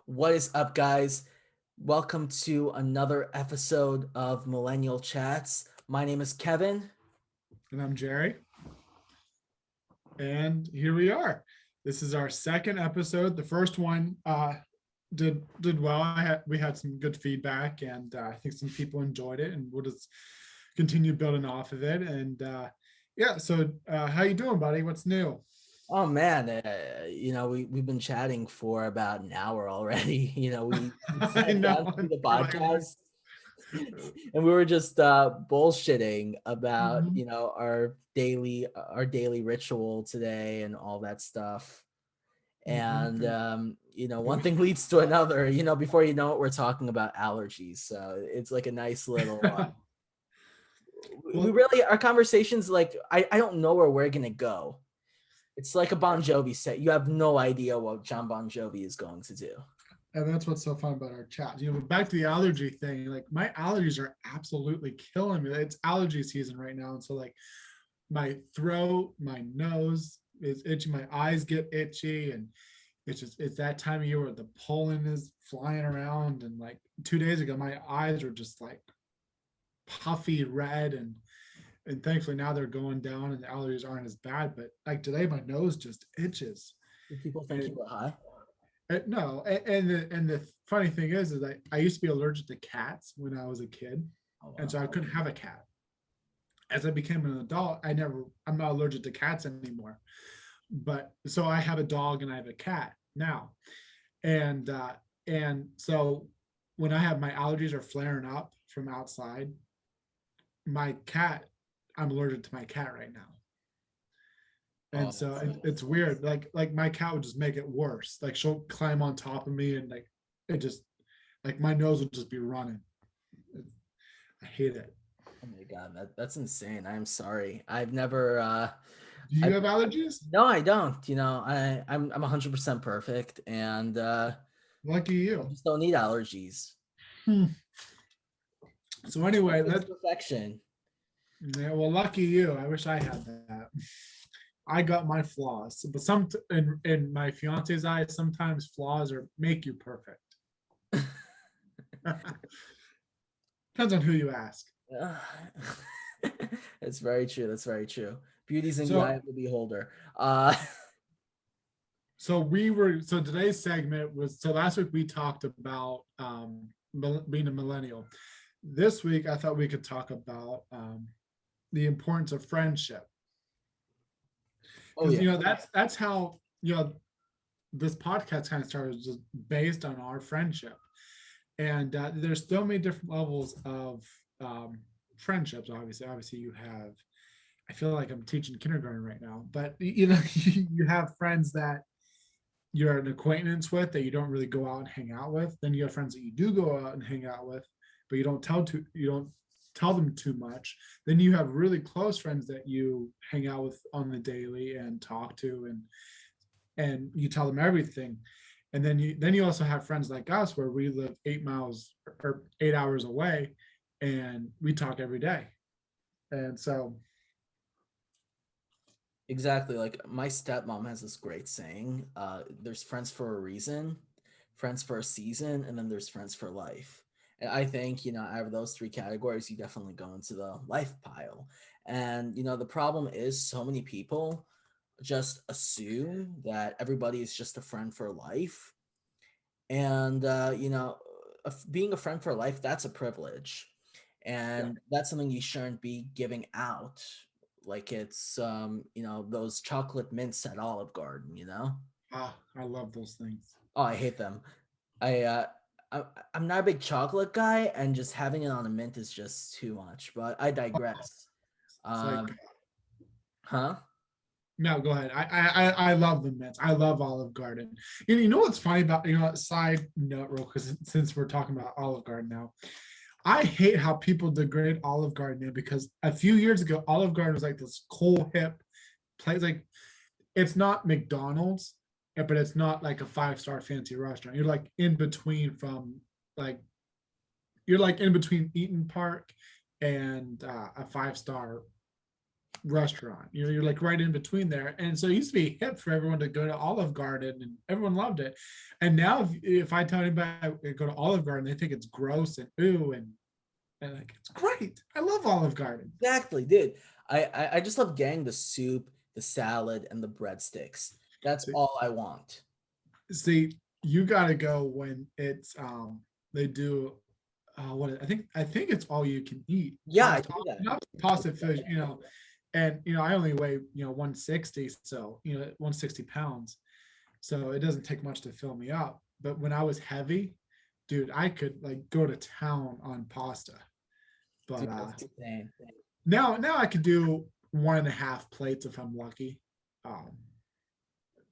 What is up, guys? Welcome to another episode of Millennial Chats. My name is Kevin. And I'm Jerry. And here we are. This is our second episode. The first one did well. We had some good feedback, and I think some people enjoyed it, and we'll just continue building off of it. And yeah, so how you doing, buddy? What's new? Oh man, we've been chatting for about an hour already. We I sat know. down to do the Right, right. podcast and we were just bullshitting about, Mhm, our daily ritual today and all that stuff. And mhm. one thing leads to another. Before you know it, we're talking about allergies. So it's like a nice little we Well, really our conversations, like I don't know where we're gonna go. It's like a Bon Jovi set. You have no idea what John Bon Jovi is going to do. and that's what's so fun about our chat. Back to the allergy thing. Like my allergies are absolutely killing me. It's allergy season right now, and so like my throat, my nose is itchy, my eyes get itchy, and it's that time of year where the pollen is flying around. And like 2 days ago, my eyes were just like puffy red, and thankfully now they're going down and the allergies aren't as bad. But like today, my nose just itches. Do people think you And, were high? no, and the funny thing is I used to be allergic to cats when I was a kid, Oh and wow. so I couldn't have a cat. As I became an adult, I'm not allergic to cats anymore. But so I have a dog and I have a cat now, and so when I have my allergies are flaring up from outside, my cat, I'm allergic to my cat right now. Oh, And so it's weird. Like my cat would just make it worse. Like she'll climb on top of me, and like it just, like my nose would just be running. I hate it. oh my god, that's insane. I'm sorry. I've never Do you I have allergies? no, I don't. I'm 100% perfect, and Lucky I you. just don't need allergies. Hmm. So anyway, It's let perfection. yeah, well, lucky you. I wish I had that. I got my flaws, but in my fiance's eyes, sometimes flaws are make you perfect. Depends on who you ask. Uh, It's very true. That's very true. Beauty's in the eye So of the beholder. Uh, so today's segment was, so last week we talked about being a millennial. This week I thought we could talk about the importance of friendship, oh because yeah, that's how this podcast kind of started, just based on our friendship. And there's so many different levels of friendships. Obviously you have, I feel like I'm teaching kindergarten right now, but you have friends that you're an acquaintance with that you don't really go out and hang out with. Then you have friends that you do go out and hang out with, but you don't tell them too much. Then you have really close friends that you hang out with on the daily and talk to, and you tell them everything. And then you also have friends like us where we live 8 miles or 8 hours away, and we talk every day. And so exactly. Like my stepmom has this great saying, there's friends for a reason, friends for a season, and then there's friends for life. And I think, out of those three categories, you definitely go into the life pile. And, the problem is so many people just assume that everybody is just a friend for life. And, being a friend for life, that's a privilege. yeah, And that's something you shouldn't be giving out like it's those chocolate mints at Olive Garden. I love those things. Oh, I hate them. I uh I, I'm not a big chocolate guy, and just having it on a mint is just too much, but I digress. It's like, um huh no, go ahead. I love the mints. I love Olive Garden. And you know what's funny about, side note real, because since we're talking about Olive Garden now, I hate how people degrade Olive Garden now, because a few years ago Olive Garden was like this cool hip place. Like it's not McDonald's, but it's not like a 5-star fancy restaurant. Like you're like in between Eaton Park and a 5-star restaurant. You're like right in between there. And so it used to be hip for everyone to go to Olive Garden and everyone loved it. And now if I tell anybody I go to Olive Garden, they think it's gross and ooh and like it's great. I love Olive Garden. Exactly, dude. I just love getting the soup, the salad, and the breadsticks. That's See, all I want. see, you gotta go when it's they do what I think it's all you can eat Yeah, I pasta, do that. not pasta fish, and I only weigh 160, so 160 pounds, so it doesn't take much to fill me up. But when I was heavy, dude, I could like go to town on pasta. But Dude, that's insane. now I could do 1.5 plates if I'm lucky. Um,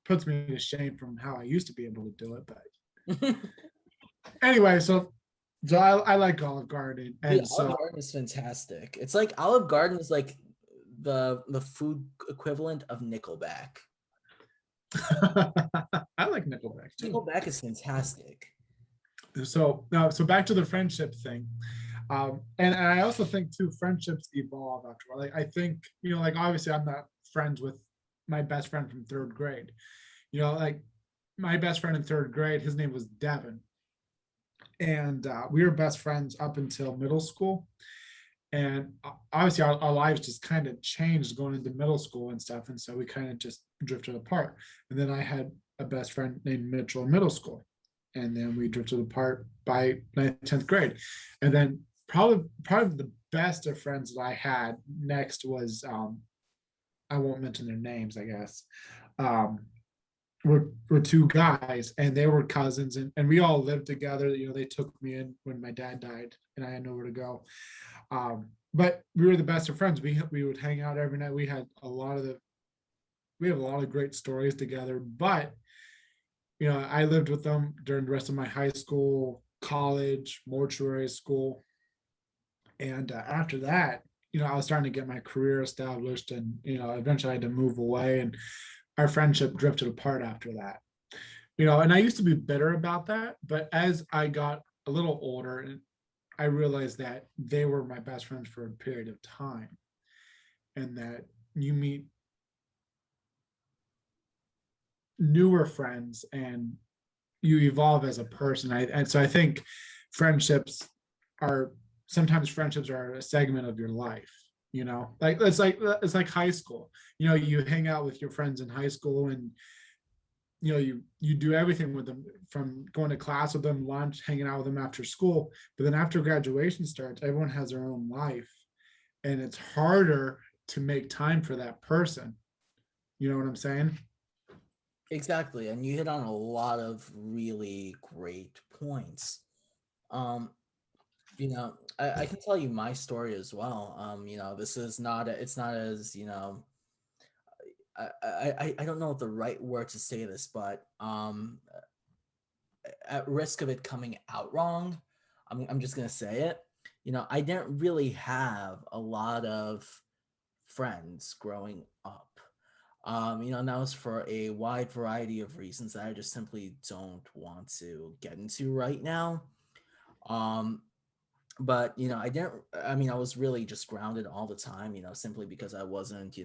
Puts me to shame from how I used to be able to do it. But anyway, so I like Olive Garden, Dude, and Olive so Garden is fantastic. It's like Olive Garden is like the food equivalent of Nickelback. I like Nickelback too. Nickelback is fantastic. So back to the friendship thing. And I also think too, friendships evolve after a while. Like I think, like obviously I'm not friends with my best friend from third grade. Like my best friend in third grade, his name was Devin. And we were best friends up until middle school. And obviously our lives just kind of changed going into middle school and stuff. And so we kind of just drifted apart. And then I had a best friend named Mitchell in middle school. And then we drifted apart by ninth, 10th grade. And then probably the best of friends that I had next was I won't mention their names, I guess. Um, were two guys and they were cousins, and we all lived together. They took me in when my dad died and I had nowhere to go. But we were the best of friends. We would hang out every night. We have a lot of great stories together. But I lived with them during the rest of my high school, college, mortuary school, and after that, I was starting to get my career established, and eventually I had to move away, and our friendship drifted apart after that. And I used to be bitter about that, but as I got a little older, I realized that they were my best friends for a period of time, and that you meet newer friends and you evolve as a person. And so I think friendships are friendships are a segment of your life. Like it's like high school. You hang out with your friends in high school, and you do everything with them, from going to class with them, lunch, hanging out with them after school. But then after graduation starts, everyone has their own life, and it's harder to make time for that person. You know what I'm saying? Exactly, and you hit on a lot of really great points. Um, I can tell you my story as well. This is not it's not as I don't know what the right word to say this, but at risk of it coming out wrong, I'm just gonna say it. I didn't really have a lot of friends growing up. And that was for a wide variety of reasons that I just simply don't want to get into right now. Um, but I was really just grounded all the time, simply because I wasn't,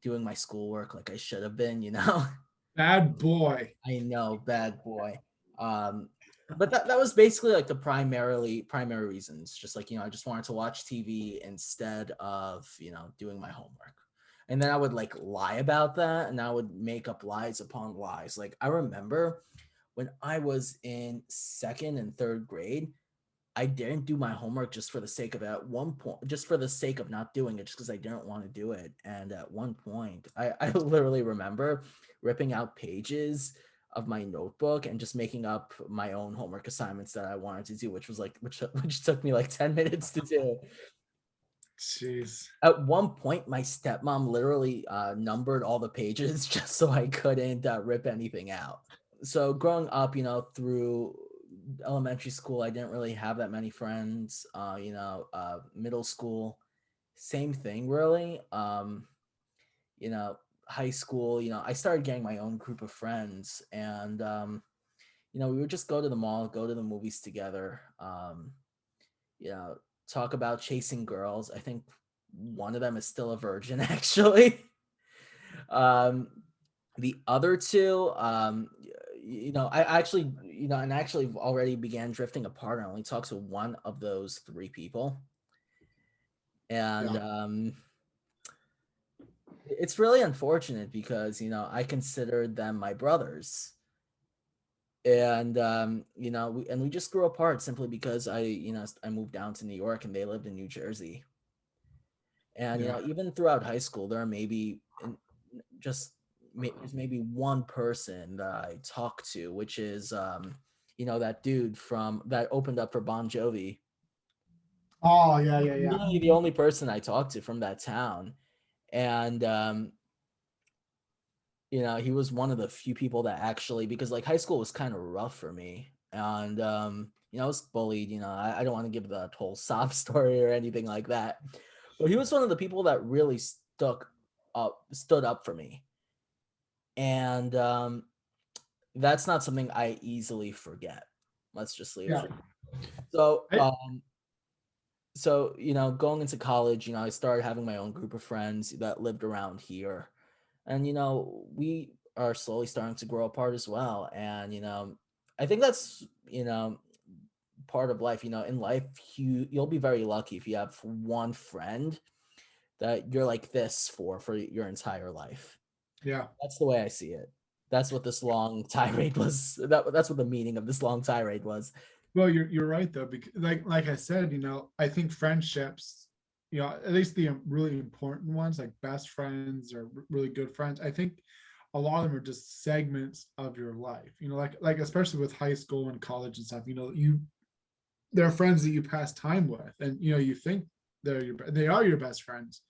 doing my schoolwork like I should have been. Bad boy. I know, bad boy. Um, but that was basically like the primary reasons. Just like, I just wanted to watch TV instead of, doing my homework. And then I would like lie about that, and I would make up lies upon lies. Like I remember when I was in second and third grade, I didn't do my homework just for the sake of it. At one point, just for the sake of not doing it, just because I didn't want to do it. And at one point, I literally remember ripping out pages of my notebook and just making up my own homework assignments that I wanted to do, which was like which took me like 10 minutes to do. Jeez. At one point, my stepmom literally numbered all the pages just so I couldn't rip anything out. So growing up, through elementary school, I didn't really have that many friends. Middle school, same thing, really. You know, high school, I started getting my own group of friends, and we would just go to the mall, go to the movies together. You know, talk about chasing girls. I think one of them is still a virgin, actually. Um, the other two, I actually, and actually already began drifting apart. I only talked to one of those three people, and Yeah. it's really unfortunate because I considered them my brothers, and we just grew apart simply because I moved down to New York and they lived in New Jersey. And Yeah. even throughout high school, there are maybe just there's maybe one person that I talk to, which is that dude from that opened up for Bon Jovi. Oh, yeah, yeah, yeah. Literally the only person I talked to from that town, and he was one of the few people that actually, because like high school was kind of rough for me, and I was bullied. I don't want to give the whole sob story or anything like that, but he was one of the people that really stood up for me, and that's not something I easily forget. Let's just leave Yeah. it. So, I, going into college, I started having my own group of friends that lived around here, and we are slowly starting to grow apart as well. And I think that's part of life. In life, you'll be very lucky if you have one friend that you're like this for your entire life. yeah. That's the way I see it. That's what this long tirade was. That's what the meaning of this long tirade was. Well, you're right though, because like I said, I think friendships, at least the really important ones, like best friends or really good friends, I think a lot of them are just segments of your life. Like especially with high school and college and stuff. There are friends that you pass time with, and you think they are your best friends,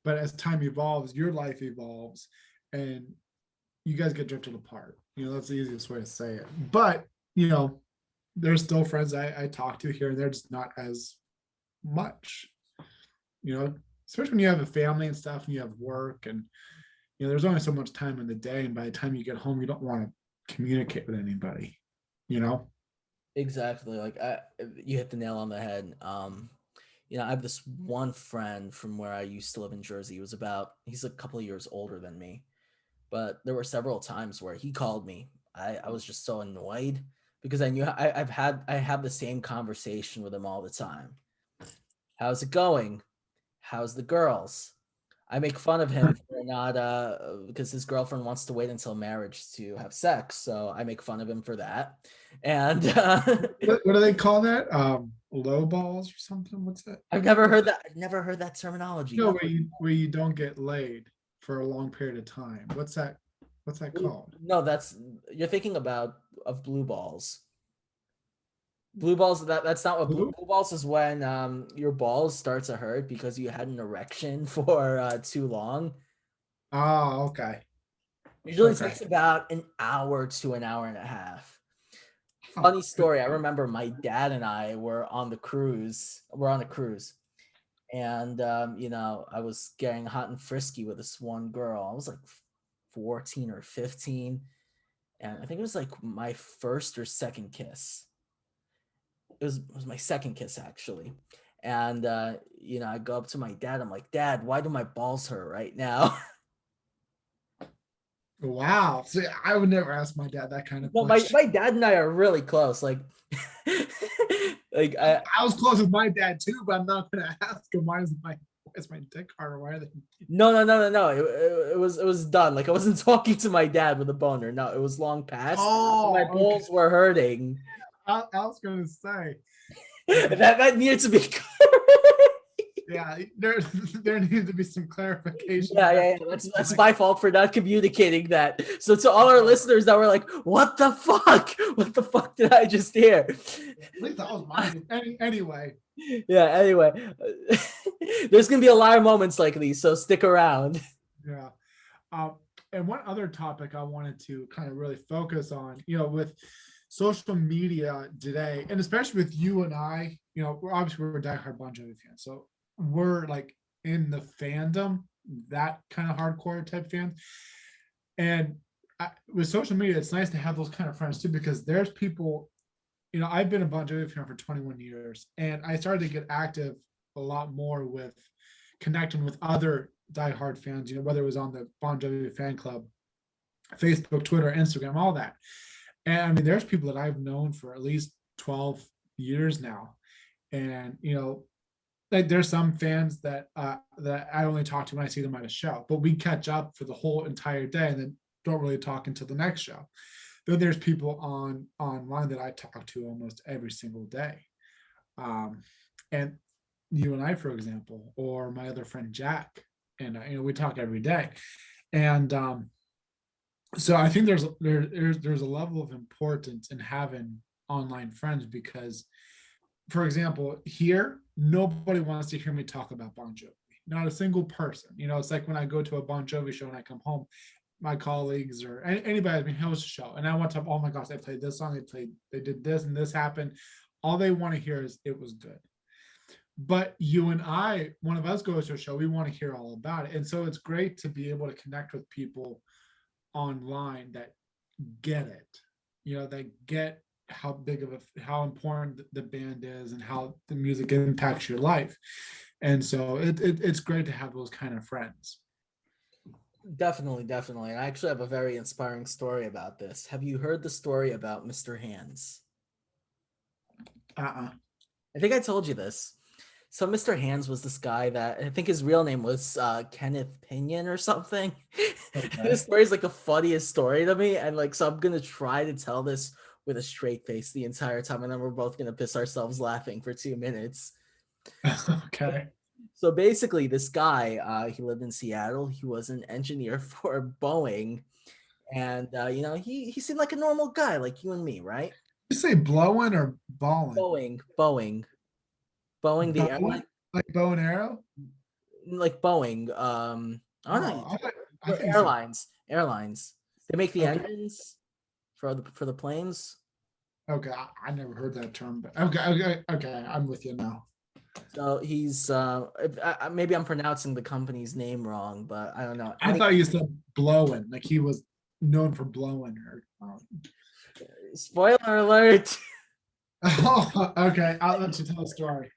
but as time evolves, your life evolves, and you guys get drifted apart. That's the easiest way to say it. But you know, there's still friends I talk to here and they're just not as much, you know, especially when you have a family and stuff and you have work and there's only so much time in the day, and by the time you get home, you don't want to communicate with anybody, you know? Exactly. Like you hit the nail on the head. I have this one friend from where I used to live in Jersey. He's a couple of years older than me, but there were several times where he called me. I was just so annoyed because I knew I have the same conversation with him all the time. How's it going? How's the girls? I make fun of him for not because his girlfriend wants to wait until marriage to have sex, so I make fun of him for that. And What do they call that? Low balls or something? What's that? I've never heard that. I've never heard that terminology. No, No, where you don't get laid for a long period of time. What's that called? no, that's you're thinking about of blue balls. Blue balls. That's not what Blue? blue balls is when your balls start to hurt because you had an erection for too long. Oh, okay. Usually Okay. takes about an hour to an hour and a half. Huh. Funny story. I remember my dad and I were on the cruise. We're on a cruise, and I was getting hot and frisky with this one girl. I was like 14 or 15, and I think it was like my first or second kiss. It was my second kiss actually. And I go up to my dad. I'm like, Dad, why do my balls hurt right now? Wow. See, I would never ask my dad that kind of No, my, question. my dad and I are really close. Like, like I was close with my dad too, but I'm not gonna ask him why is my dick hard or why are they. no, no, no, no, no. It was done. Like I wasn't talking to my dad with a boner. No, it was long past. And my Oh, okay. balls were hurting. I was gonna say, That needed to be. yeah, there there needed to be some clarification Yeah, there. yeah, yeah. That's my fault for not communicating that. So to all our listeners that were like, "What the fuck? What the fuck did I just hear?" At least that was mine. Anyway, Yeah. Anyway, there's gonna be a lot of moments like these, so stick around. yeah. Um, and one other topic I wanted to kind of really focus on, with social media today, and especially with you and I, we're diehard Bon Jovi fans, so we're like in the fandom, that kind of hardcore type fans. And with social media, it's nice to have those kind of friends too, because there's people, I've been a Bon Jovi fan for 21 years, and I started to get active a lot more with connecting with other diehard fans, whether it was on the Bon Jovi fan club, Facebook, Twitter, Instagram, all that. And I mean, there's people that I've known for at least 12 years now. And, like there's some fans that I only talk to when I see them at a show, but we catch up for the whole entire day and then don't really talk until the next show. Then there's people online that I talk to almost every single day. And you and I, for example, or my other friend Jack, and we talk every day. And so I think there's a level of importance in having online friends because, for example, here nobody wants to hear me talk about Bon Jovi. Not a single person. It's like when I go to a Bon Jovi show and I come home, my colleagues or anybody has host a show, and I want to, oh my gosh, they played this song, they did this, and this happened. All they want to hear is it was good. But you and I, one of us goes to a show, we want to hear all about it, and so it's great to be able to connect with people online that get it. That get how important the band is and how the music impacts your life. And so it's great to have those kind of friends. Definitely, definitely. And I actually have a very inspiring story about this. Have you heard the story about Mr. Hands? Uh-uh. I think I told you this. So Mr. Hands was this guy that I think his real name was Kenneth Pinion or something. This Okay. story is like the funniest story to me, and like so I'm gonna try to tell this with a straight face the entire time, and then we're both gonna piss ourselves laughing for 2 minutes. Okay. So basically, this guy he lived in Seattle. He was an engineer for Boeing, and he seemed like a normal guy, like you and me, right? You say blowing or balling? Boeing, the Bow, airline, like bow and arrow? like Boeing. I don't know. Oh, I But think you said airlines. They make the okay. engines for the planes. Okay, I never heard that term, but okay. I'm with you now. So he's maybe I'm pronouncing the company's name wrong, but I don't know. I thought you said blowing, like he was known for blowing or. Spoiler alert. Oh, okay. I'll let you tell the story.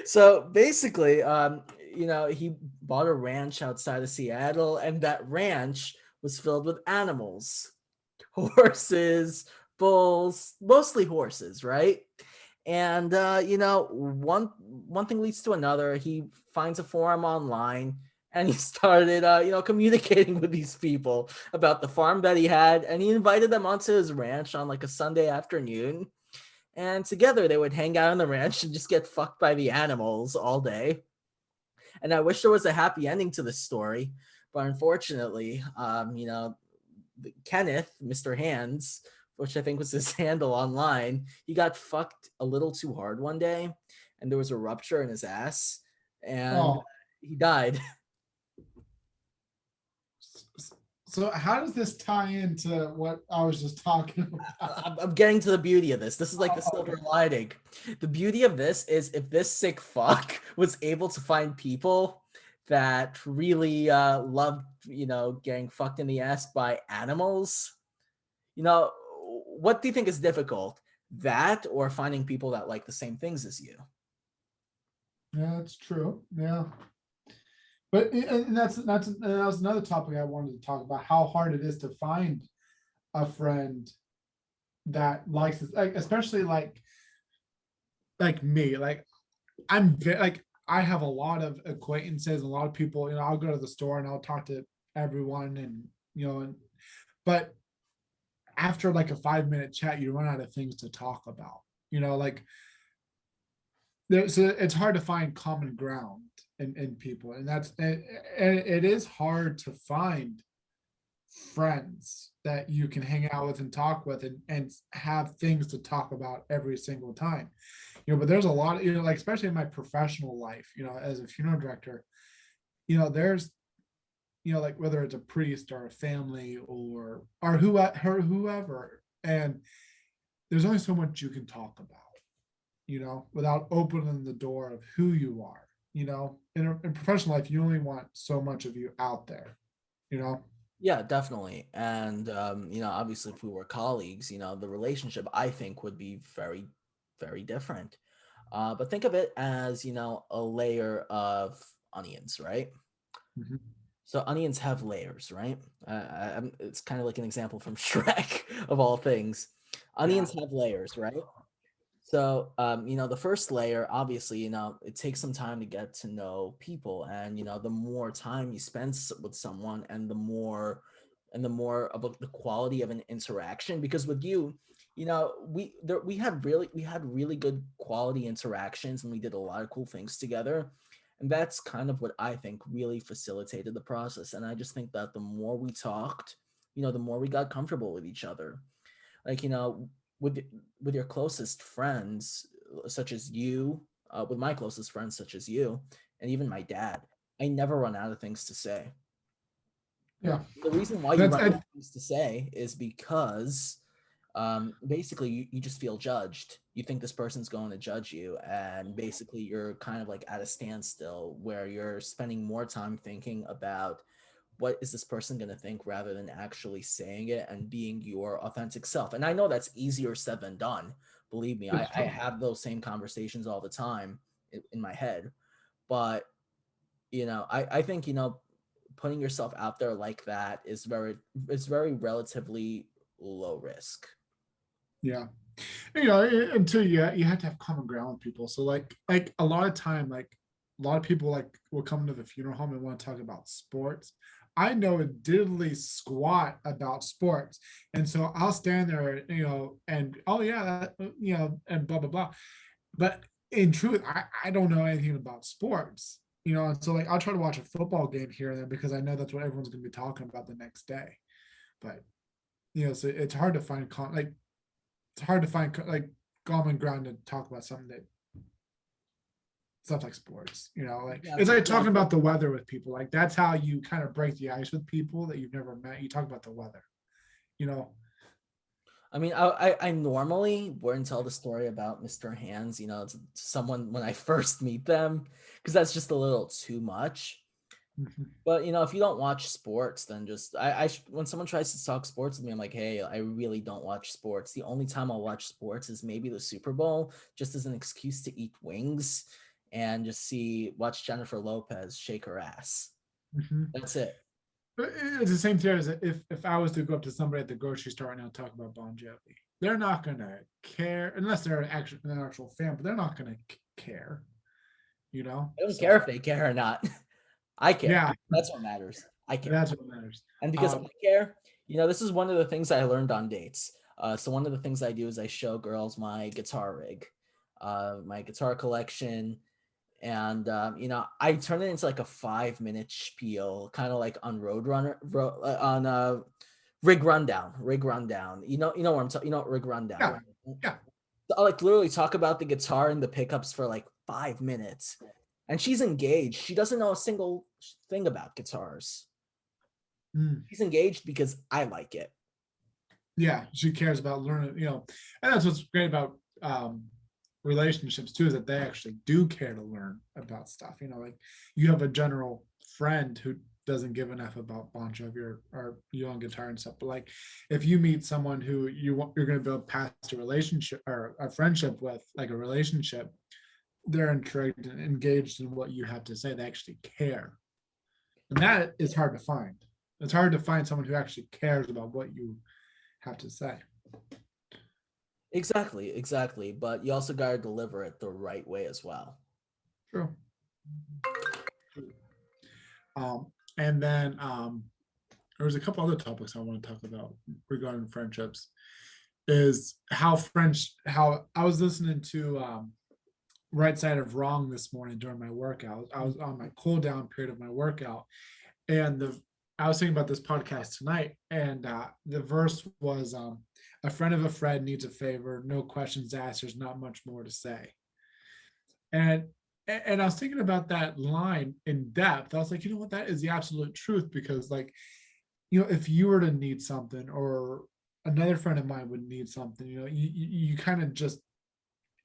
So basically, he bought a ranch outside of Seattle, and that ranch was filled with animals, horses, bulls, mostly horses, right? And one thing leads to another. He finds a forum online, and he started, communicating with these people about the farm that he had, and he invited them onto his ranch on like a Sunday afternoon, and together they would hang out on the ranch and just get fucked by the animals all day. And I wish there was a happy ending to this story, but unfortunately, Kenneth, Mr. Hands, which I think was his handle online, he got fucked a little too hard one day, and there was a rupture in his ass, and Oh, he died. so how does this tie into what I was just talking about? I'm getting to the beauty of this. This is like the Oh, silver okay. lining. The beauty of this is if this sick fuck was able to find people that really loved, getting fucked in the ass by animals, you know, what do you think is difficult? That or finding people that like the same things as you? Yeah, that's true. Yeah, but and that was another topic I wanted to talk about how hard it is to find a friend that likes this, like especially like me, like like I have a lot of acquaintances, a lot of people. I'll go to the store and I'll talk to everyone, and but after like a 5 minute chat, you run out of things to talk about. Like so it's hard to find common ground in people, and and it is hard to find friends that you can hang out with and talk with and have things to talk about every single time. But there's a lot, like especially in my professional life, as a funeral director, there's like whether it's a priest or a family or whoever, and there's only so much you can talk about, without opening the door of who you are. In professional life, you only want so much of you out there, you know Yeah, definitely. And obviously if we were colleagues, the relationship I think would be very, very different. But think of it as, a layer of onions, right? Mhm. So onions have layers, right? It's kind of like an example from Shrek of all things. Yeah. Onions have layers, right? So, the first layer, obviously, it takes some time to get to know people, and the more time you spend with someone, and the more about the quality of an interaction. Because with you, we had really good quality interactions, and we did a lot of cool things together, and that's kind of what I think really facilitated the process. And I just think that the more we talked, the more we got comfortable with each other. Like with with your closest friends, such as you, with my closest friends such as you, and even my dad, I never run out of things to say. Yeah. The reason why you That's run out I, of things to say is because basically you just feel judged. You think this person's going to judge you, and basically you're kind of like at a standstill where you're spending more time thinking about what is this person going to think rather than actually saying it and being your authentic self. And I know that's easier said than done. Believe me, I, it's I true. have those same conversations all the time in my head. But, I think, putting yourself out there like that is very relatively low risk. Yeah. Until you have to have common ground with people. So like a lot of time, like a lot of people like will come to the funeral home and want to talk about sports. I know a diddly squat about sports, and so I'll stand there, and oh yeah, and blah blah blah. But in truth, I don't know anything about sports, and so like I'll try to watch a football game here and there because I know that's what everyone's going to be talking about the next day. But so it's hard to find like it's hard to find like common ground to talk about something that stuff like sports. Like it's Exactly. like talking about the weather with people. Like that's how you kind of break the ice with people that you've never met. You talk about the weather. You know. I mean, I normally wouldn't tell the story about Mr. Hands, to someone when I first meet them, because that's just a little too much. Mhm. But if you don't watch sports, then just when someone tries to talk sports with me, I'm like, hey, I really don't watch sports. The only time I'll watch sports is maybe the Super Bowl, just as an excuse to eat wings and just watch Jennifer Lopez shake her ass. Mhm. That's it. It's the same theory as if I was to go up to somebody at the grocery store right now and talk about Bon Jovi. They're not gonna care unless they're an actual fan, but they're not gonna care. I don't care So if they care or not. I care. yeah, That's what matters. I care. that's what matters. And because I Um, care, this is one of the things I learned on dates. So one of the things I do is I show girls my guitar rig, my guitar collection, and I turn it into like a 5 minute spiel, kind of like on on rig rundown. You know what I'm talking. You know what rig rundown, yeah, right? yeah. So I'll like literally talk about the guitar and the pickups for like 5 minutes, and she's engaged. She doesn't know a single thing about guitars. Mm. She's engaged because I like it. Yeah, she cares about learning, and that's what's great about relationships too, is that they actually do care to learn about stuff. Like you have a general friend who doesn't give enough about Bon Jovi or you on guitar and stuff. But like if you meet someone who you're going to build past a relationship or a friendship with, like a relationship, they're intrigued and engaged in what you have to say. They actually care, and that is hard to find. It's hard to find someone who actually cares about what you have to say. Exactly, exactly. But you also got to deliver it the right way as well. True. Um, and then there's a couple other topics I want to talk about regarding friendships. Is how I was listening to Right Side of Wrong this morning during my workout. I was on my cool down period of my workout, and I was thinking about this podcast tonight, and the verse was a friend of a friend needs a favor, no questions asked, there's not much more to say. And I was thinking about that line in depth. I was like, you know what, that is the absolute truth, because like, if you were to need something, or another friend of mine would need something, you kind of just,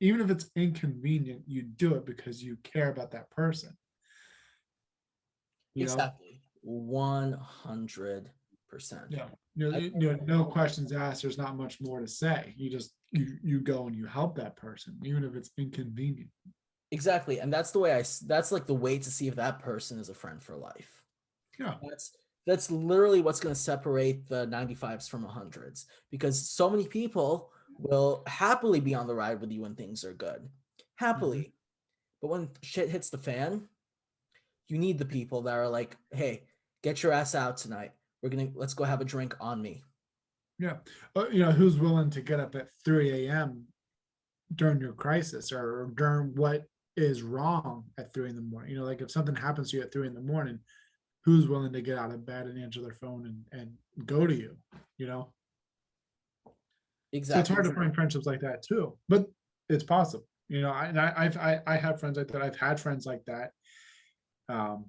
even if it's inconvenient, you do it because you care about that person, you know? Exactly. 100%. Yeah. I No questions asked. There's not much more to say. You just you go and you help that person, even if it's inconvenient. Exactly, and that's the way that's like the way to see if that person is a friend for life. Yeah. That's literally what's going to separate the 95s from 100s, because so many people will happily be on the ride with you when things are good. Hmm. Happily. But when shit hits the fan, you need the people that are like, "Hey, get your ass out tonight. Let's go have a drink on me." Yeah. Who's willing to get up at 3 a.m. during your crisis or during what is wrong at 3 in the morning? Like if something happens to you at 3 in the morning, who's willing to get out of bed and answer their phone and go to you? You know, so it's Exactly. hard to find friendships like that too, but it's possible. I have friends like that. I've had friends like that. Um,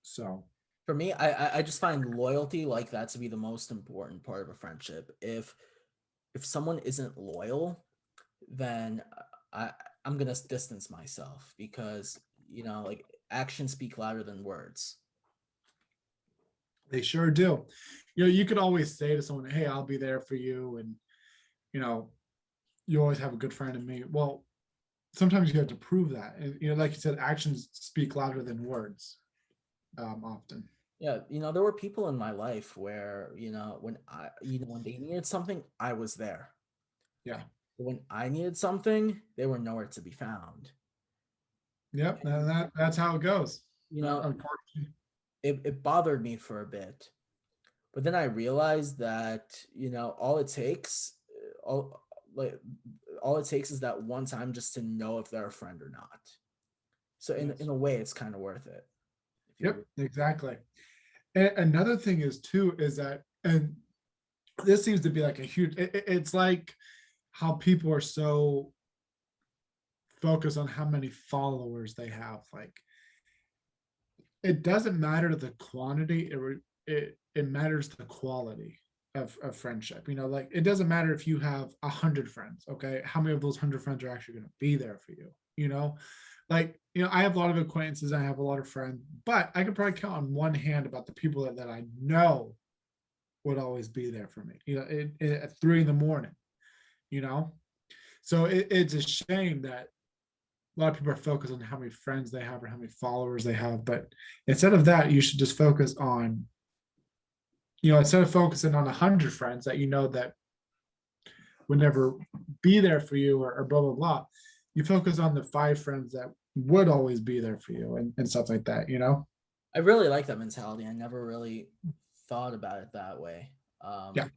so For me, I just find loyalty like that to be the most important part of a friendship. If someone isn't loyal, then I I'm gonna distance myself, because like actions speak louder than words. they sure do. You could always say to someone, "Hey, I'll be there for you," and you know, you always have a good friend in me. Well, sometimes you have to prove that. And like you said, actions speak louder than words. Often. Yeah, there were people in my life where when they needed something, I was there. Yeah. But when I needed something, they were nowhere to be found. Yep. And And that's how it goes. you know, Unfortunately. it bothered me for a bit. But then I realized that, all it takes, like all it takes is that one time just to know if they're a friend or not. So in Yes. a way, it's kind of worth it. If Yep. you Exactly. And another thing is too is that, and this seems to be like a huge. It's like how people are so focused on how many followers they have. Like it doesn't matter the quantity, it matters the quality of friendship. Like it doesn't matter if you have 100 friends. Okay, how many of those 100 friends are actually going to be there for you? Like I have a lot of acquaintances, I have a lot of friends, but I could probably count on one hand about the people that I know would always be there for me, at 3 in the morning. you know so it's a shame that a lot of people are focused on how many friends they have or how many followers they have, but instead of that, you should just focus on, instead of focusing on 100 friends that that would never be there for you, or blah blah blah, you focus on the 5 friends that would always be there for you, and stuff like that. I really like that mentality. I never really thought about it that way. Yeah.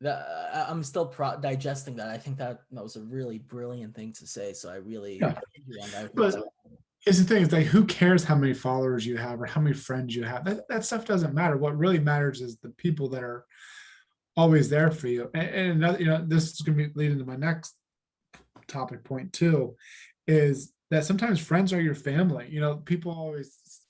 That I'm still digesting that. I think that was a really brilliant thing to say. So I really Yeah. commend you on that. I think it's But it's the thing is like, who cares how many followers you have or how many friends you have? That stuff doesn't matter. What really matters is the people that are always there for you. And another, this is going to be leading to my next topic point too, is that sometimes friends are your family. People always,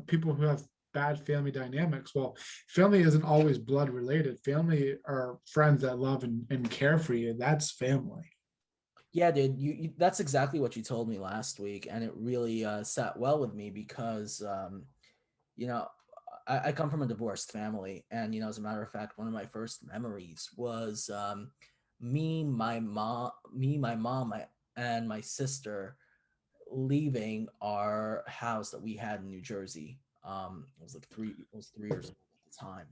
people who have bad family dynamics. Well, family isn't always blood related. Family are friends that love and care for you. That's family. Yeah, dude, that's exactly what you told me last week, and it really sat well with me because you know, I come from a divorced family, and as a matter of fact, one of my first memories was my mom, and my sister leaving our house that we had in New Jersey. It was 3 years old at the time,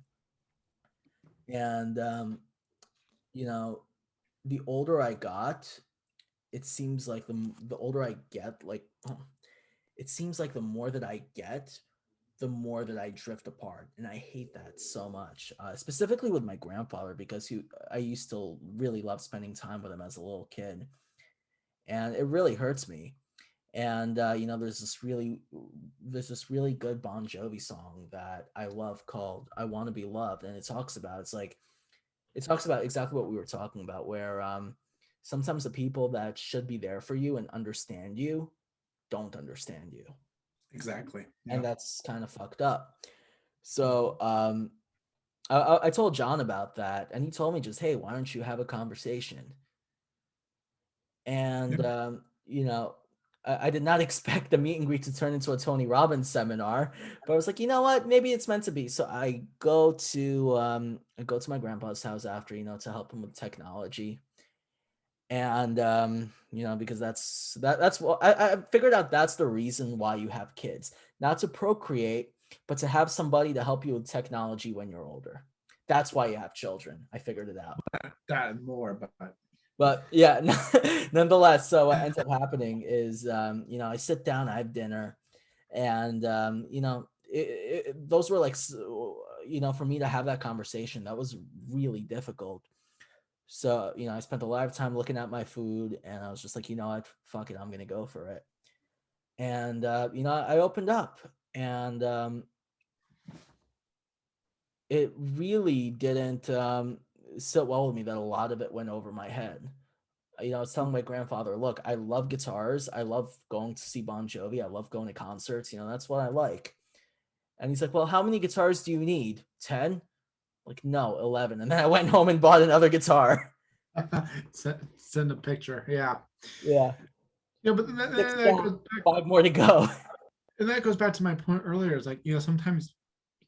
and you know, the older I got, it seems like the older I get, like it seems like the more that I get, the more that I drift apart, and I hate that so much. Specifically with my grandfather, because I used to really love spending time with him as a little kid, and it really hurts me. And there's this really good Bon Jovi song that I love called "I Want to Be Loved," and it talks about exactly what we were talking about, where sometimes the people that should be there for you and understand you don't understand you, Exactly. and Yeah. that's kind of fucked up. So I told John about that, and he told me just, hey, why don't you have a conversation? And Yeah. I did not expect the meet and greet to turn into a Tony Robbins seminar, but I was like, you know what, maybe it's meant to be. So I go to my grandpa's house after, to help him with technology. And because that's what I figured out. That's the reason why you have kids, not to procreate, but to have somebody to help you with technology when you're older. That's why you have children. I figured it out. That and more, but But yeah, nonetheless, so what ends up happening is, I sit down, I have dinner, and those were like, for me to have that conversation, that was really difficult. So, I spent a lot of time looking at my food, and I was just like, you know what, fuck it, I'm gonna go for it. And I opened up, and it really didn't sit well with me that a lot of it went over my head. I was telling my grandfather, look, I love guitars. I love going to see Bon Jovi. I love going to concerts. That's what I like. And he's like, well, how many guitars do you need? 10? Like, no, 11. And then I went home and bought another guitar. send a picture. Yeah. Yeah. Yeah, but Six that down, goes back, five more to go. and that goes back to my point earlier. It's like, sometimes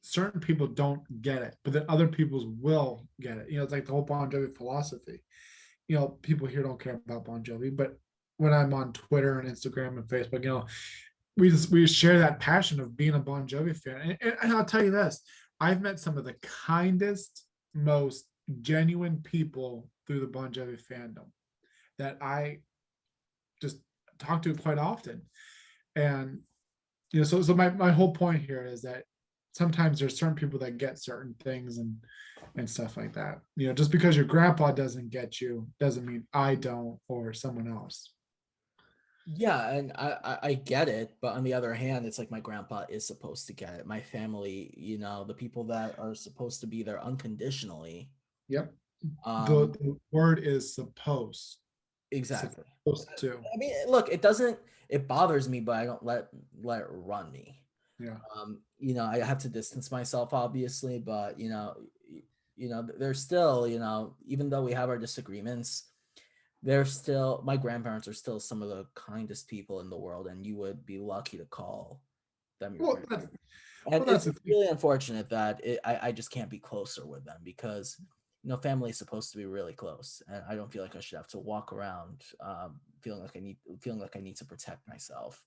certain people don't get it, but then other people's will get it. It's like the whole Bon Jovi philosophy. People here don't care about Bon Jovi, but when I'm on Twitter and Instagram and Facebook, we share that passion of being a Bon Jovi fan. And I'll tell you this, I've met some of the kindest, most genuine people through the Bon Jovi fandom that I just talk to quite often. And so my whole point here is that sometimes there's certain people that get certain things and stuff like that. Just because your grandpa doesn't get you doesn't mean I don't or someone else. Yeah, and I get it, but on the other hand, it's like my grandpa is supposed to get it. My family, the people that are supposed to be there unconditionally. Yep. The, Um, the word is exactly. supposed to. I mean, look, it bothers me, but I don't let it run me. Yeah. I have to distance myself, obviously, but there's still, even though we have our disagreements, they're still my grandparents are still some of the kindest people in the world, and you would be lucky to call them your Well, that's grandparents. And well, that's it's the thing. really unfortunate that I just can't be closer with them because family is supposed to be really close, and I don't feel like I should have to walk around feeling like I need to protect myself.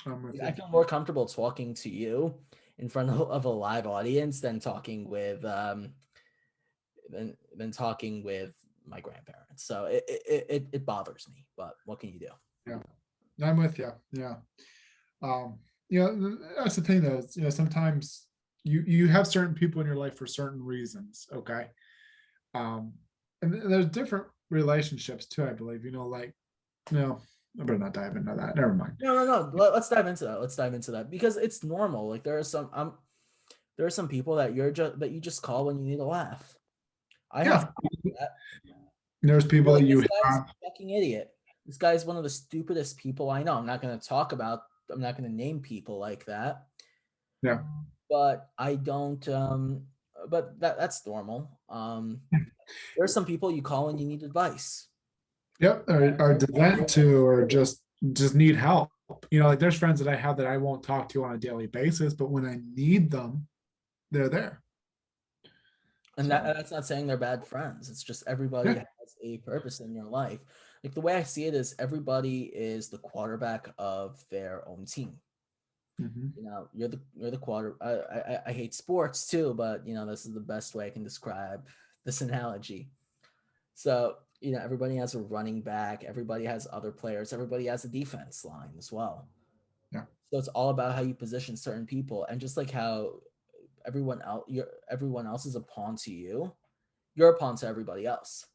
I'm with I you. feel more comfortable talking to you in front of a live audience than talking with my grandparents. So it bothers me, but what can you do? Yeah. I'm with you. Yeah. Um, that's the thing though. Sometimes you have certain people in your life for certain reasons. Okay. Um, and there's different relationships too, I believe. Like, no, I better not dive into that. Never mind. No. Let's dive into that. Let's dive into that because it's normal. Like there are some people that you just call when you need a laugh. I have Yeah. friends like that. There's You're people that like, you this guy's have. a fucking idiot. This guy's one of the stupidest people I know. I'm not gonna name people like that. Yeah. But I don't but that's normal. There are some people you call when you need advice. Yep. Or to vent to, or just need help. Like there's friends that I have that I won't talk to on a daily basis, but when I need them, they're there. And So that's not saying they're bad friends. It's just everybody yeah. has a purpose in your life. Like the way I see it is everybody is the quarterback of their own team. Mhm. You're the quarter. I hate sports too, but this is the best way I can describe this analogy. So everybody has a running back. Everybody has other players. Everybody has a defense line as well. Yeah. So it's all about how you position certain people, and just like how everyone else is a pawn to you, you're a pawn to everybody else.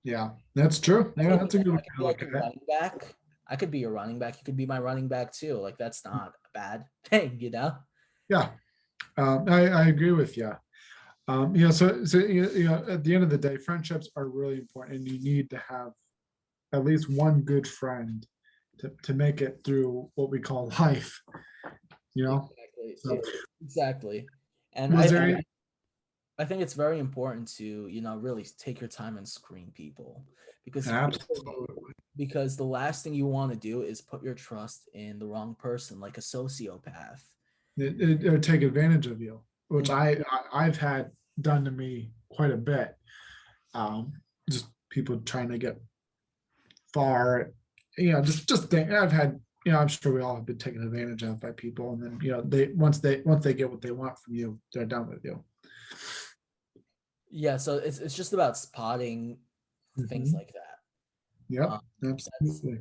Yeah. That's true. I Yeah, could be that's a good way I could to be like look your at it. running back. I could be your running back. You could be my running back too. Like that's not a bad thing. Yeah. I agree with you. So at the end of the day, friendships are really important, and you need to have at least one good friend to make it through what we call life. You know. Exactly. So Exactly. And was there? I think it's very important to, really take your time and screen people because Absolutely. the last thing you want to do is put your trust in the wrong person, like a sociopath. It take advantage of you, which Mhm. I've had done to me quite a bit. Um, just people trying to get far, just think I've had, I'm sure we all have been taken advantage of by people, and then they once they get what they want from you, they're done with you. Yeah, so it's just about spotting things Mm-hmm. like that. Yep, Um, that's absolutely.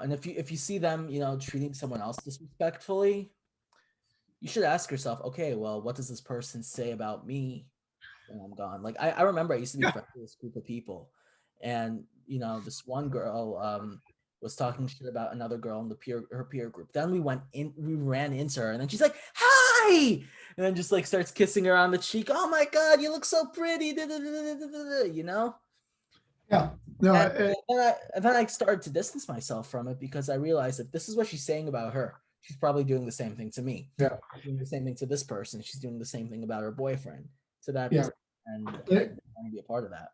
and if you see them, treating someone else disrespectfully, you should ask yourself, okay, well, what does this person say about me when I'm gone? Like I remember I used to be Yeah, friends with this group of people, and this one girl was talking shit about another girl in her peer group. Then we ran into her, and then she's like, "Hi!" And then just like starts kissing her on the cheek. Oh my god, you look so pretty, you know. yeah. No, And then I started to distance myself from it because I realized if this is what she's saying about her, she's probably doing the same thing to me. yeah, She's doing the same thing to this person. She's doing the same thing about her boyfriend to that yeah. person. And I It, don't want to be a part of that.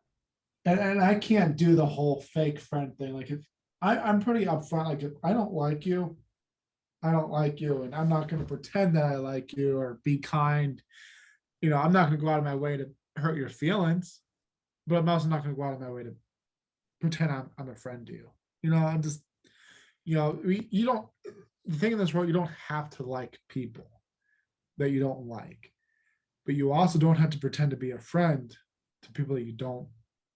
and I can't do the whole fake friend thing. Like if I'm pretty upfront, like if I don't like you, I don't like you, and I'm not going to pretend that I like you or be kind. I'm not going to go out of my way to hurt your feelings, but I'm also not going to go out of my way to pretend I'm a friend to you. I'm just, you don't, the thing in this world, you don't have to like people that you don't like, but you also don't have to pretend to be a friend to people that you don't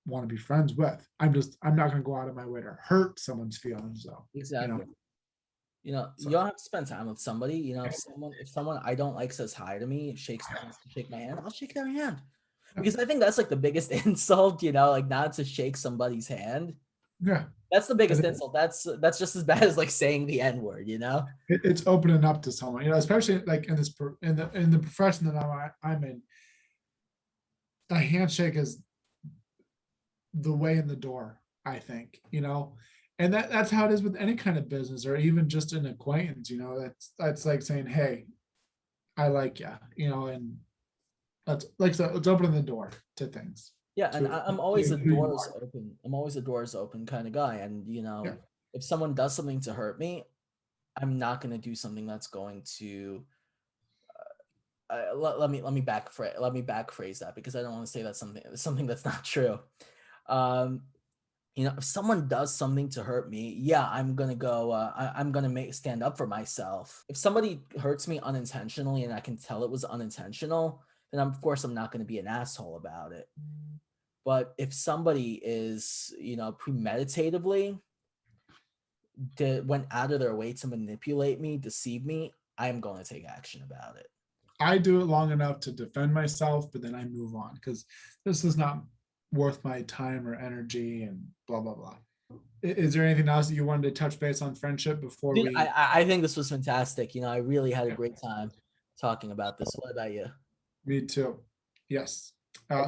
want to be friends with. I'm not going to go out of my way to hurt someone's feelings though. Exactly. You So don't have to spend time with somebody. If someone I don't like says hi to me, wants to shake my hand, I'll shake their hand. Because I think that's like the biggest insult, like not to shake somebody's hand. yeah, That's the biggest insult. That's just as bad as like saying the N-word, it's opening up to someone, especially like in the profession that I'm in. A handshake is the way in the door, I think, and that's how it is with any kind of business or even just an acquaintance. That's like saying, hey, I like you, and that's like, so it's opening the door to things. Yeah, and To I'm always a who you doors are. open. I'm always a doors open kind of guy. And Yeah, if someone does something to hurt me, I'm not going to do something that's going to let me backphrase that because I don't want to say that's something that's not true. Um, if someone does something to hurt me, yeah, I'm gonna go. I'm gonna stand up for myself. If somebody hurts me unintentionally and I can tell it was unintentional, then of course I'm not gonna be an asshole about it. But if somebody is, premeditatively went out of their way to manipulate me, deceive me, I'm going to take action about it. I do it long enough to defend myself, but then I move on because this is not worth my time or energy and blah blah blah. Is there anything else that you wanted to touch base on friendship before Dude, we? I think this was fantastic. I really had a great time talking about this. What about you? Me too. Yes.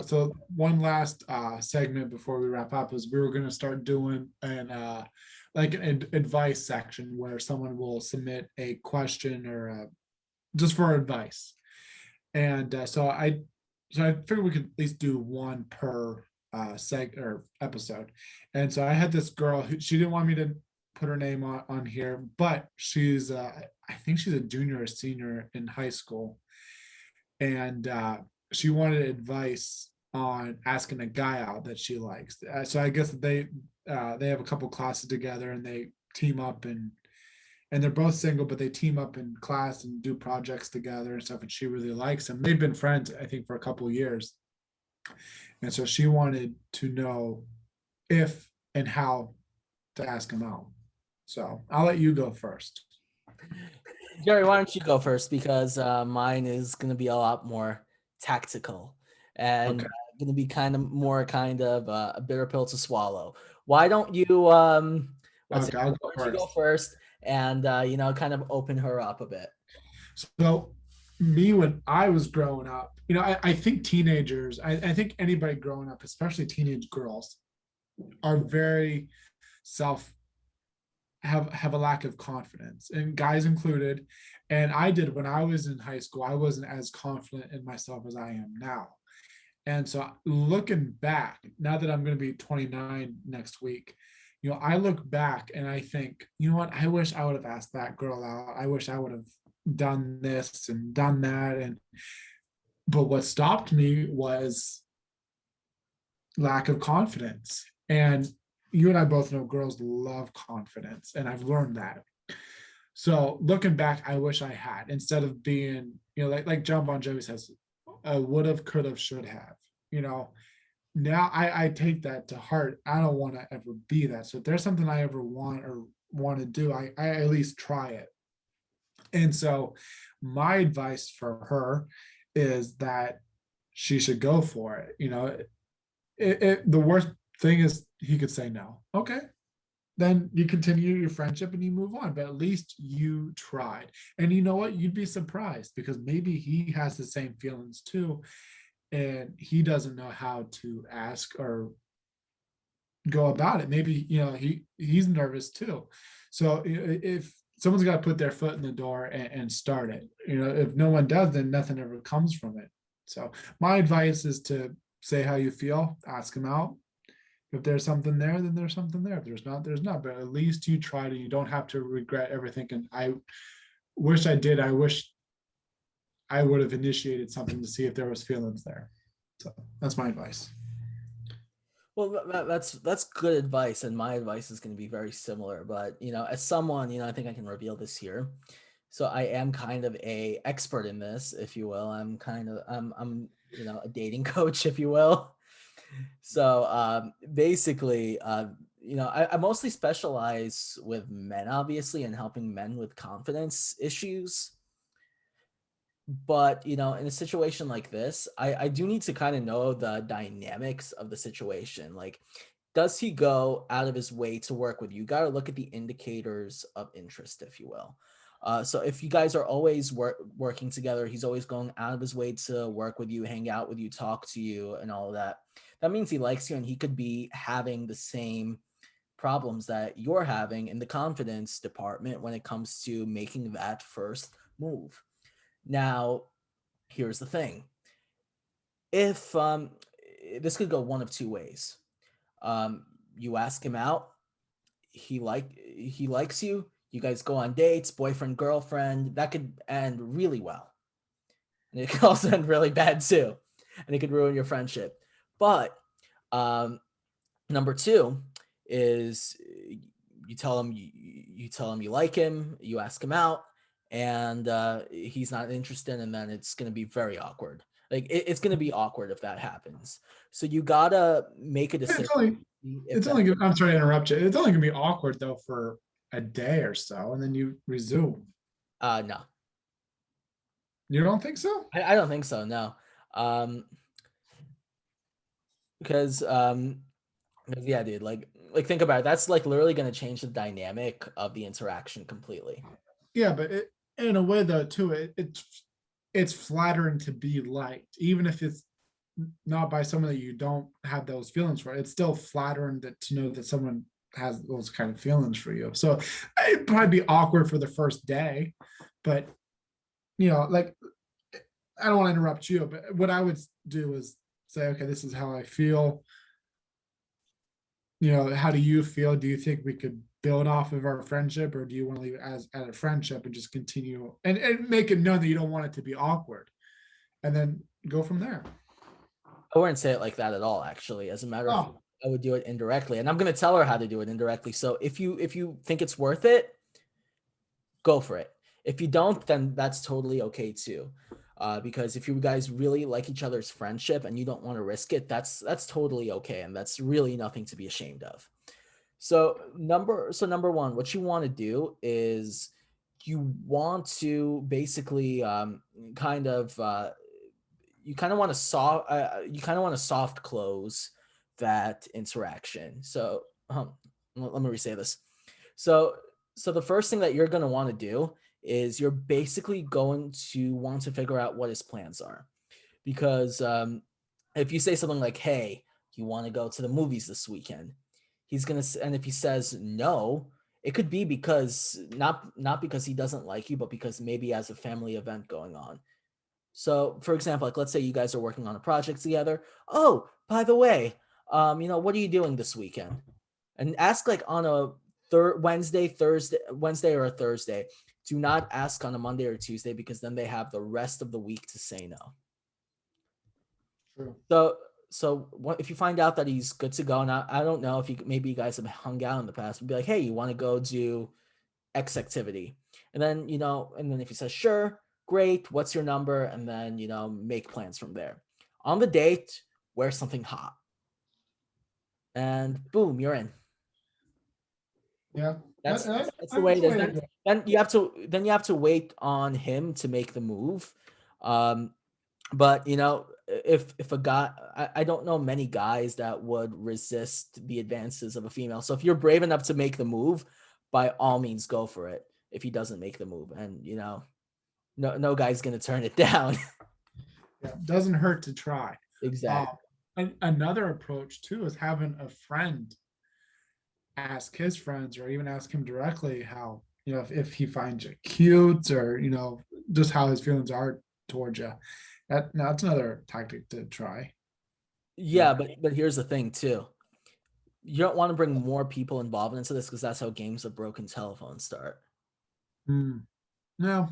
So one last segment before we wrap up is we were going to start doing an advice section where someone will submit a question or just for advice. And so I figured we could at least do one per seg or episode. And so I had this girl who she didn't want me to put her name on here, but she's I think she's a junior or senior in high school, and she wanted advice on asking a guy out that she likes. So I guess they have a couple classes together and they team up and they're both single, but they team up in class and do projects together and stuff. And she really likes him. They've been friends, I think, for a couple of years. And so she wanted to know if and how to ask him out. So I'll let you go first. Jerry, why don't you go first? Because mine is going to be a lot more tactical and Okay. going to be kind of a bitter pill to swallow. Why don't you, let's say, Okay, I'll why go don't you go first. first and, kind of open her up a bit? So me when I was growing up, I think teenagers, I think anybody growing up, especially teenage girls, are very self have a lack of confidence, and guys included. And I did when I was in high school. I wasn't as confident in myself as I am now. And so looking back, now that I'm going to be 29 next week, I look back and I think, you know what? I wish I would have asked that girl out. I wish I would have done this and done that. But what stopped me was lack of confidence. And you and I both know girls love confidence, and I've learned that. So looking back, I wish I had, instead of being, like John Bon Jovi says, would have, could have, should have. You know, now I take that to heart. I don't want to ever be that. So if there's something I ever want to do, I at least try it. And so my advice for her is that she should go for it. The worst thing is he could say no. Okay, then you continue your friendship and you move on, but at least you tried. And you know what, you'd be surprised, because maybe he has the same feelings too, and he doesn't know how to ask or go about it. Maybe he's nervous too. So if someone's got to put their foot in the door and start it, if no one does, then nothing ever comes from it. So my advice is to say how you feel, ask him out. If there's something there, then there's something there. If there's not, there's not. But at least you tried, and you don't have to regret everything. And I wish I did. I wish I would have initiated something to see if there was feelings there. So that's my advice. Well, that's good advice, and my advice is going to be very similar. But as someone, I think I can reveal this here. So I am kind of a expert in this, if you will. I'm a dating coach, if you will. So basically, I mostly specialize with men, obviously, and helping men with confidence issues. But in a situation like this, I do need to kind of know the dynamics of the situation. Like, does he go out of his way to work with you? You got to look at the indicators of interest, if you will. So if you guys are always working together, he's always going out of his way to work with you, hang out with you, talk to you, and all of that. That means he likes you, and he could be having the same problems that you're having in the confidence department when it comes to making that first move. Now, here's the thing. If this could go one of two ways. You ask him out, he likes you, you guys go on dates, boyfriend, girlfriend, that could end really well. And it could also end really bad too. And it could ruin your friendship. But number two is you tell him you like him, you ask him out, and he's not interested, and then it's going to be very awkward. Like it's going to be awkward if that happens. So you gotta make a It's decision only, if it's that. only. I'm sorry to interrupt you. It's only gonna be awkward though for a day or so, and then you resume. No, You don't think so? I don't think so. No, um, because yeah, dude, like think about it. That's like literally going to change the dynamic of the interaction completely. Yeah, but in a way though too, it's flattering to be liked, even if it's not by someone that you don't have those feelings for. It's still flattering to know that someone has those kind of feelings for you. So it'd probably be awkward for the first day, but like, I don't want to interrupt you, but what I would do is say, okay, this is how I feel. How do you feel? Do you think we could build off of our friendship, or do you want to leave it as at a friendship and just continue and make it known that you don't want it to be awkward, and then go from there? I wouldn't say it like that at all, actually. As a matter of fact, Oh, I would do it indirectly, and I'm going to tell her how to do it indirectly. So if you think it's worth it, go for it. If you don't, then that's totally okay too. Because if you guys really like each other's friendship and you don't want to risk it, that's totally okay, and that's really nothing to be ashamed of. So number one, what you want to do is you want to basically kind of you kind of want to soft close that interaction. So let me re-say this. So so the first thing that you're going to want to do is you're basically going to want to figure out what his plans are, because if you say something like, "Hey, you want to go to the movies this weekend?" And if he says no, it could be because not because he doesn't like you, but because maybe he has a family event going on. So, for example, like let's say you guys are working on a project together. Oh, by the way, what are you doing this weekend? And ask like on a Wednesday or a Thursday. Do not ask on a Monday or Tuesday, because then they have the rest of the week to say no. true. So so what if you find out that he's good to go? And I don't know if you maybe you guys have hung out in the past and be like, hey, you want to go do X activity? And then, and then if he says sure, great, what's your number? And then, make plans from there. On the date, wear something hot. And boom, you're in. Yeah, That's the way that's it the is. way to Then do it. you have to wait on him to make the move. But if a guy, I don't know many guys that would resist the advances of a female. So if you're brave enough to make the move, by all means go for it. If he doesn't make the move, and no guy's gonna turn it down. Yeah, doesn't hurt to try. Uh, Exactly. Another approach too is having a friend ask his friends or even ask him directly how, if he finds you cute or, just how his feelings are towards you. That's another tactic to try. Yeah. Yeah, but here's the thing too. You don't want to bring more people involved into this because that's how games of broken telephone start. Hmm. No.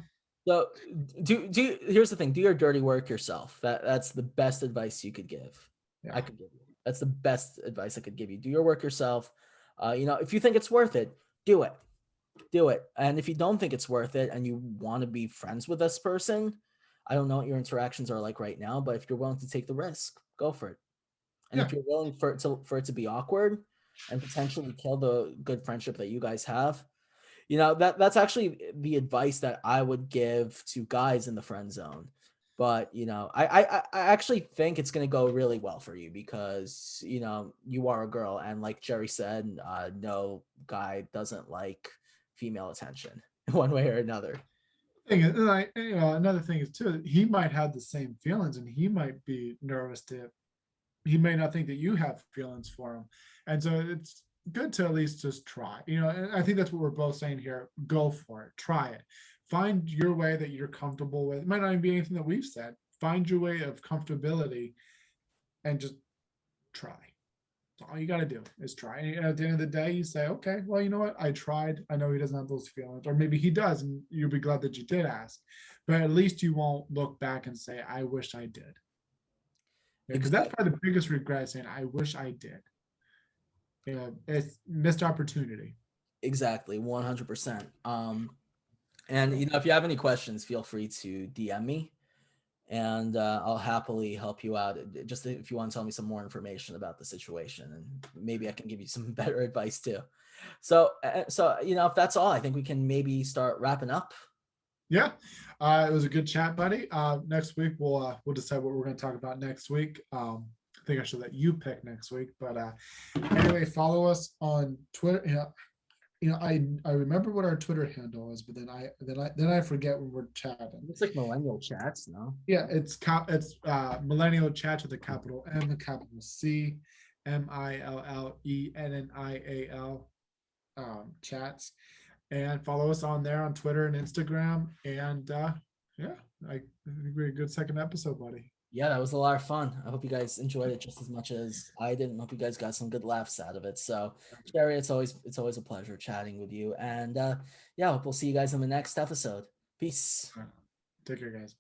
So here's the thing, do your dirty work yourself. That's the best advice you could give. I Yeah. could give you. That's the best advice I could give you. Do your work yourself. If you think it's worth it, do it. Do it. And if you don't think it's worth it and you want to be friends with this person, I don't know what your interactions are like right now, but if you're willing to take the risk, go for it. And Yeah. if you're willing for it to be awkward and potentially kill the good friendship that you guys have, that's actually the advice that I would give to guys in the friend zone. But I actually think it's gonna go really well for you because you are a girl, and like Jerry said, no guy doesn't like female attention one way or another. Thing is, like, another thing is too, he might have the same feelings and he might be nervous to, he may not think that you have feelings for him. And so it's good to at least just try. And I think that's what we're both saying here. Go for it. Try it. Find your way that you're comfortable with. It might not even be anything that we've said. Find your way of comfortability and just try. All you got to do is try. And at the end of the day, you say, okay, well, you know what? I tried. I know he doesn't have those feelings, or maybe he does, and you'll be glad that you did ask. But at least you won't look back and say, I wish I did. Because that's Exactly. probably the biggest regret, saying, I wish I did. It's missed opportunity. Exactly, 100%. And if you have any questions, feel free to DM me, and I'll happily help you out. Just if you want to tell me some more information about the situation, and maybe I can give you some better advice too. So if that's all, I think we can maybe start wrapping up. Yeah, it was a good chat, buddy. Next week we'll decide what we're going to talk about next week. I think I should let you pick next week, but anyway, follow us on Twitter. I remember what our Twitter handle is, but then I forget when we're chatting. It's like Millennial Chats, no? Yeah, it's Millennial Chats with a capital M, a capital C, Millenial chats, and follow us on there on Twitter and Instagram. And yeah, I think we had a good second episode, buddy. Yeah, that was a lot of fun. I hope you guys enjoyed it just as much as I did, and hope you guys got some good laughs out of it. So, Jerry, it's always a pleasure chatting with you, and yeah, I hope we'll see you guys in the next episode. Peace. All right. Take care, guys.